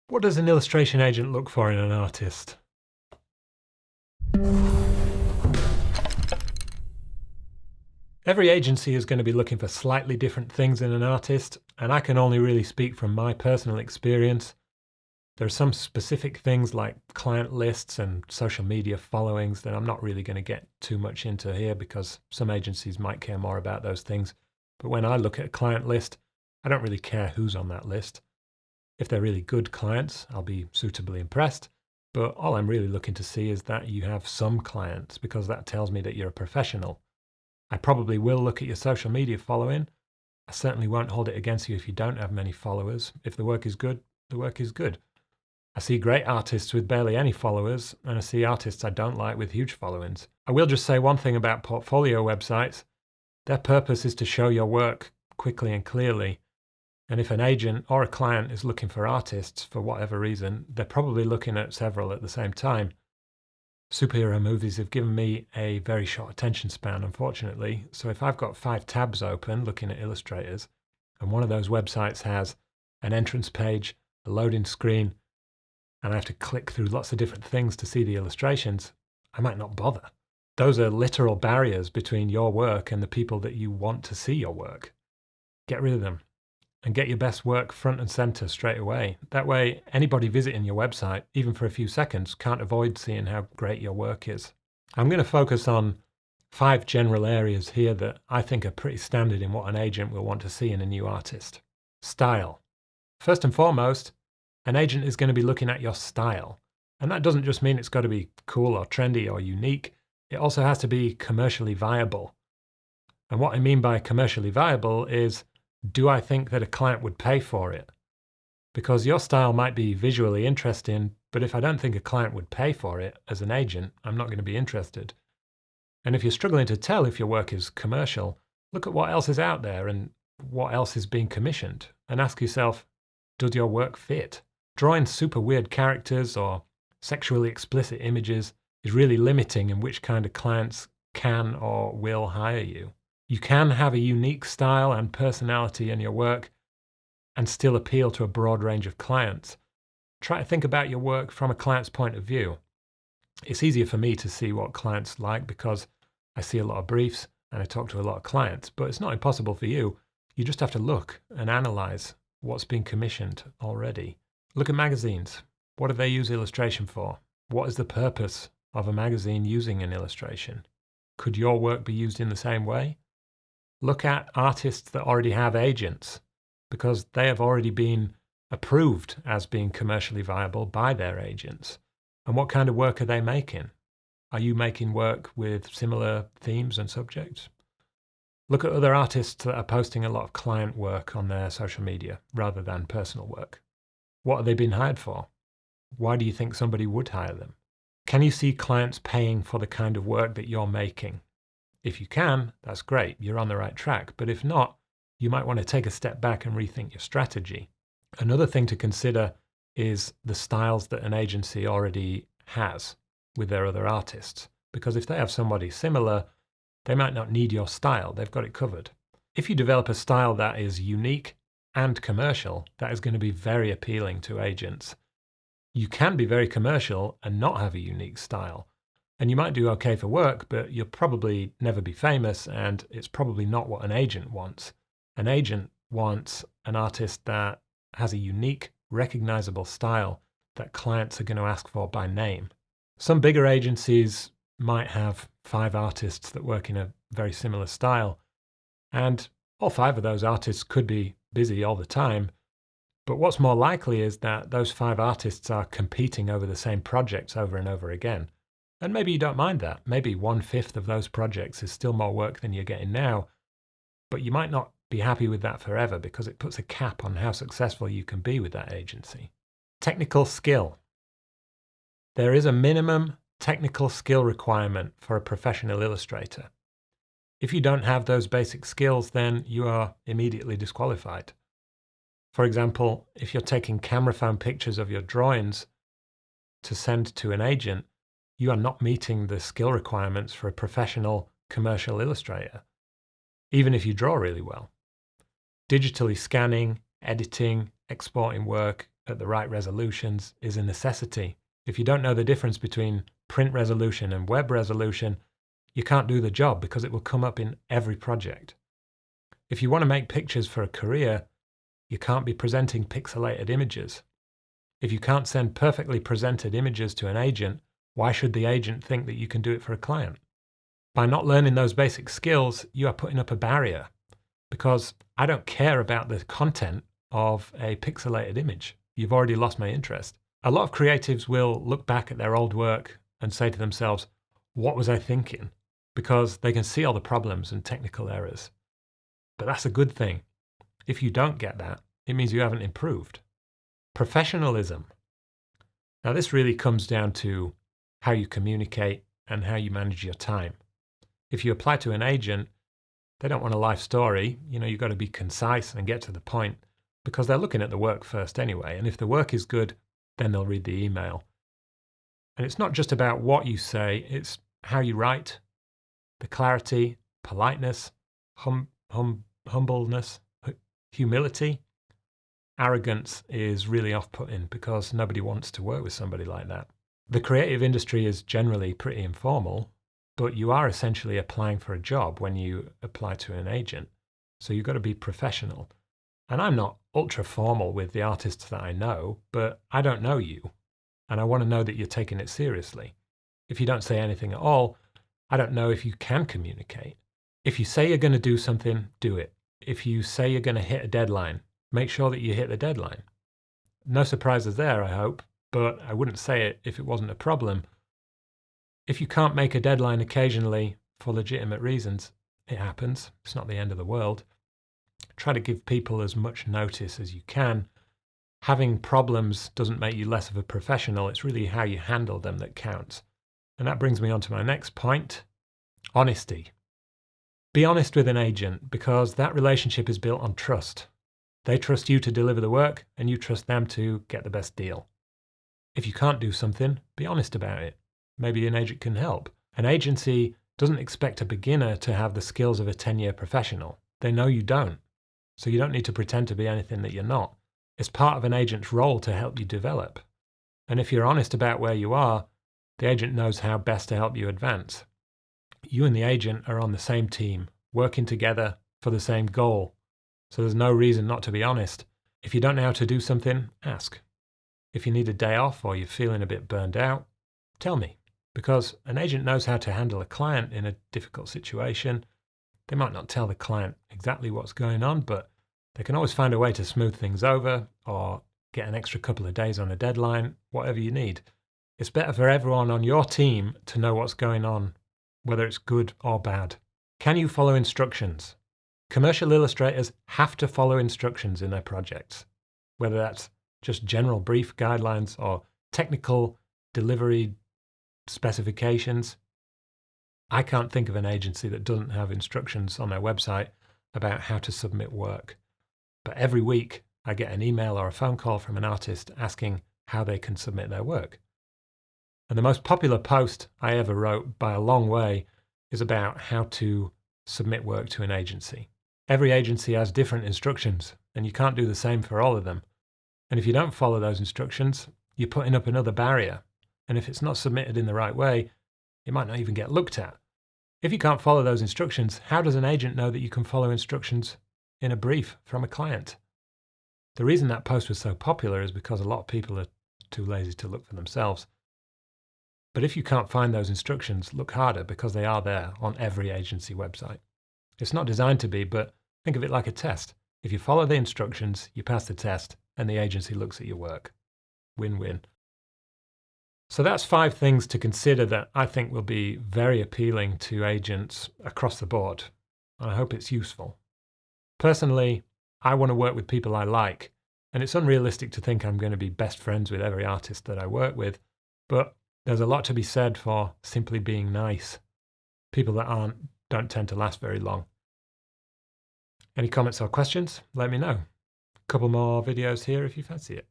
What does an illustration agent look for in an artist? Every agency is going to be looking for slightly different things in an artist, and I can only really speak from my personal experience. There are some specific things like client lists and social media followings that I'm not really going to get too much into here because some agencies might care more about those things. But when I look at a client list, I don't really care who's on that list. If they're really good clients, I'll be suitably impressed. But all I'm really looking to see is that you have some clients, because that tells me that you're a professional. I probably will look at your social media following. I certainly won't hold it against you if you don't have many followers. If the work is good, the work is good. I see great artists with barely any followers, and I see artists I don't like with huge followings. I will just say one thing about portfolio websites. Their purpose is to show your work quickly and clearly. And if an agent or a client is looking for artists for whatever reason, they're probably looking at several at the same time. Superhero movies have given me a very short attention span, unfortunately. So if I've got 5 tabs open looking at illustrators, and one of those websites has an entrance page, a loading screen, and I have to click through lots of different things to see the illustrations, I might not bother. Those are literal barriers between your work and the people that you want to see your work. Get rid of them and get your best work front and center straight away. That way, anybody visiting your website, even for a few seconds, can't avoid seeing how great your work is. I'm going to focus on 5 general areas here that I think are pretty standard in what an agent will want to see in a new artist. Style. First and foremost, an agent is going to be looking at your style. And that doesn't just mean it's got to be cool or trendy or unique. It also has to be commercially viable. And what I mean by commercially viable is, do I think that a client would pay for it? Because your style might be visually interesting, but if I don't think a client would pay for it as an agent, I'm not going to be interested. And if you're struggling to tell if your work is commercial, look at what else is out there and what else is being commissioned, and ask yourself, does your work fit? Drawing super weird characters or sexually explicit images is really limiting in which kind of clients can or will hire you. You can have a unique style and personality in your work and still appeal to a broad range of clients. Try to think about your work from a client's point of view. It's easier for me to see what clients like because I see a lot of briefs and I talk to a lot of clients, but it's not impossible for you. You just have to look and analyze what's been commissioned already. Look at magazines. What do they use illustration for? What is the purpose of a magazine using an illustration? Could your work be used in the same way? Look at artists that already have agents, because they have already been approved as being commercially viable by their agents. And what kind of work are they making? Are you making work with similar themes and subjects? Look at other artists that are posting a lot of client work on their social media rather than personal work. What are they being hired for? Why do you think somebody would hire them? Can you see clients paying for the kind of work that you're making? If you can, that's great, you're on the right track. But if not, you might want to take a step back and rethink your strategy. Another thing to consider is the styles that an agency already has with their other artists. Because if they have somebody similar, they might not need your style, they've got it covered. If you develop a style that is unique and commercial, that is going to be very appealing to agents. You can be very commercial and not have a unique style. And you might do okay for work, but you'll probably never be famous, and it's probably not what an agent wants. An agent wants an artist that has a unique, recognizable style that clients are going to ask for by name. Some bigger agencies might have 5 artists that work in a very similar style, and all 5 of those artists could be busy all the time. But what's more likely is that those 5 artists are competing over the same projects over and over again. And maybe you don't mind that. Maybe 1/5 of those projects is still more work than you're getting now, but you might not be happy with that forever because it puts a cap on how successful you can be with that agency. Technical skill. There is a minimum technical skill requirement for a professional illustrator. If you don't have those basic skills, then you are immediately disqualified. For example, if you're taking camera phone pictures of your drawings to send to an agent, you are not meeting the skill requirements for a professional commercial illustrator, even if you draw really well. Digitally scanning, editing, exporting work at the right resolutions is a necessity. If you don't know the difference between print resolution and web resolution, you can't do the job because it will come up in every project. If you want to make pictures for a career, you can't be presenting pixelated images. If you can't send perfectly presented images to an agent, why should the agent think that you can do it for a client? By not learning those basic skills, you are putting up a barrier, because I don't care about the content of a pixelated image. You've already lost my interest. A lot of creatives will look back at their old work and say to themselves, what was I thinking? Because they can see all the problems and technical errors. But that's a good thing. If you don't get that, it means you haven't improved. Professionalism. Now this really comes down to how you communicate and how you manage your time. If you apply to an agent, they don't want a life story. You've got to be concise and get to the point, because they're looking at the work first anyway. And if the work is good, then they'll read the email. And it's not just about what you say, it's how you write, the clarity, politeness, humbleness, humility. Arrogance is really off-putting because nobody wants to work with somebody like that. The creative industry is generally pretty informal, but you are essentially applying for a job when you apply to an agent. So you've got to be professional. And I'm not ultra formal with the artists that I know, but I don't know you. And I want to know that you're taking it seriously. If you don't say anything at all, I don't know if you can communicate. If you say you're going to do something, do it. If you say you're going to hit a deadline, make sure that you hit the deadline. No surprises there, I hope, but I wouldn't say it if it wasn't a problem. If you can't make a deadline occasionally for legitimate reasons, it happens. It's not the end of the world. Try to give people as much notice as you can. Having problems doesn't make you less of a professional. It's really how you handle them that counts. And that brings me on to my next point, honesty. Be honest with an agent, because that relationship is built on trust. They trust you to deliver the work, and you trust them to get the best deal. If you can't do something, be honest about it. Maybe an agent can help. An agency doesn't expect a beginner to have the skills of a 10-year professional. They know you don't. So you don't need to pretend to be anything that you're not. It's part of an agent's role to help you develop. And if you're honest about where you are, the agent knows how best to help you advance. You and the agent are on the same team, working together for the same goal. So there's no reason not to be honest. If you don't know how to do something, ask. If you need a day off or you're feeling a bit burned out, tell me. Because an agent knows how to handle a client in a difficult situation. They might not tell the client exactly what's going on, but they can always find a way to smooth things over or get an extra couple of days on a deadline, whatever you need. It's better for everyone on your team to know what's going on, whether it's good or bad. Can you follow instructions? Commercial illustrators have to follow instructions in their projects, whether that's just general brief guidelines or technical delivery specifications. I can't think of an agency that doesn't have instructions on their website about how to submit work. But every week I get an email or a phone call from an artist asking how they can submit their work. And the most popular post I ever wrote by a long way is about how to submit work to an agency. Every agency has different instructions, and you can't do the same for all of them. And if you don't follow those instructions, you're putting up another barrier. And if it's not submitted in the right way, it might not even get looked at. If you can't follow those instructions, how does an agent know that you can follow instructions in a brief from a client? The reason that post was so popular is because a lot of people are too lazy to look for themselves. But if you can't find those instructions, look harder, because they are there on every agency website. It's not designed to be, but think of it like a test. If you follow the instructions, you pass the test, and the agency looks at your work. Win-win. So that's 5 things to consider that I think will be very appealing to agents across the board. I hope it's useful. Personally, I want to work with people I like, and it's unrealistic to think I'm going to be best friends with every artist that I work with, but there's a lot to be said for simply being nice. People that don't tend to last very long. Any comments or questions? Let me know. A couple more videos here if you fancy it.